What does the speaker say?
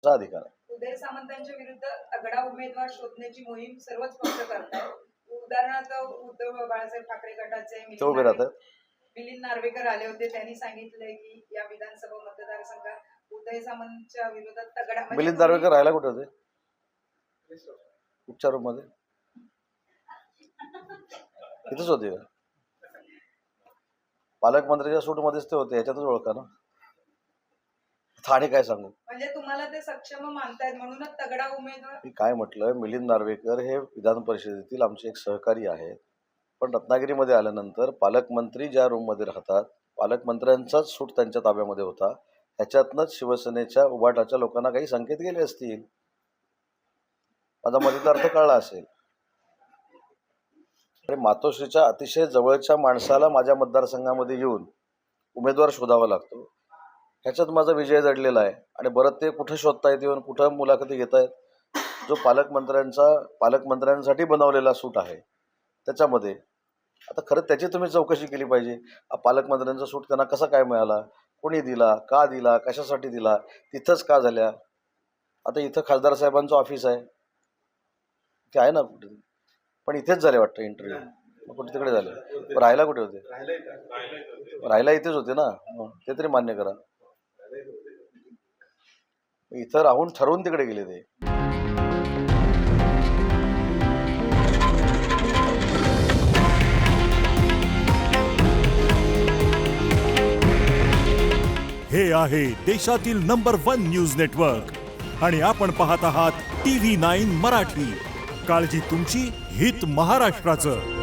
तुमचा अधिकार आहे. उदय सामंतांच्या विरुद्ध तगडा उमेदवार शोधण्याची मोहीम सर्वच पक्ष करतात. उदाहरणार्थ उद्धव बाळासाहेब ठाकरे गटाचे मिलिंद नार्वेकर आले होते. त्यांनी सांगितलंय की या विधानसभा मतदारसंघात उदय सामंतच्या विरोधात तगडा. मिलिंद नार्वेकर राहायला कुठे होते? उपचार रूम मध्ये इथेच होते का? पालकमंत्र्यांच्या सूट मध्येच ते होते, ह्याच्यातच ओळखा ना. ठाणे काय सांगू, म्हणजे तुम्हाला ते सक्षम मानतायत म्हणूनच तगडा उमेदवार. मी काय म्हटलं, मिलिंद नार्वेकर हे विधान परिषदेतील आमचे एक सहकारी आहेत, पण रत्नागिरीमध्ये आल्यानंतर पालकमंत्री ज्या रूम मध्ये राहतात, पालकमंत्र्यांचाच सूट त्यांच्या ताब्यामध्ये होता. ह्याच्यातनंच शिवसेनेच्या उभाटाच्या लोकांना काही संकेत गेले असतील, माझा मतितार्थ कळला असेल. मातोश्रीच्या अतिशय जवळच्या माणसाला माझ्या मतदारसंघामध्ये येऊन उमेदवार शोधावा लागतो, ह्याच्यात माझा विजय जडलेला आहे. आणि बरं ते कुठं शोधतायत येऊन, कुठं मुलाखती घेत आहेत, जो पालकमंत्र्यांसाठी बनवलेला सूट आहे त्याच्यामध्ये. आता खरं त्याची तुम्ही चौकशी केली पाहिजे. पालकमंत्र्यांचा सूट त्यांना कसा काय मिळाला, कोणी दिला, का दिला, कशासाठी दिला, तिथंच का झाल्या. आता इथं खासदार साहेबांचं ऑफिस आहे, ते आहे ना कुठे, पण इथेच झाले वाटतं इंटरव्ह्यू. कुठे तिकडे झाले, राहायला कुठे होते? राहायला इथेच होते ना, ते तरी मान्य करा. इथं राहून ठरवून तिकडे गेले ते. हे आहे देशातील नंबर 1 न्यूज नेटवर्क आणि आपण पाहत आहात TV9 मराठी. काळजी तुमची, हित महाराष्ट्राचं.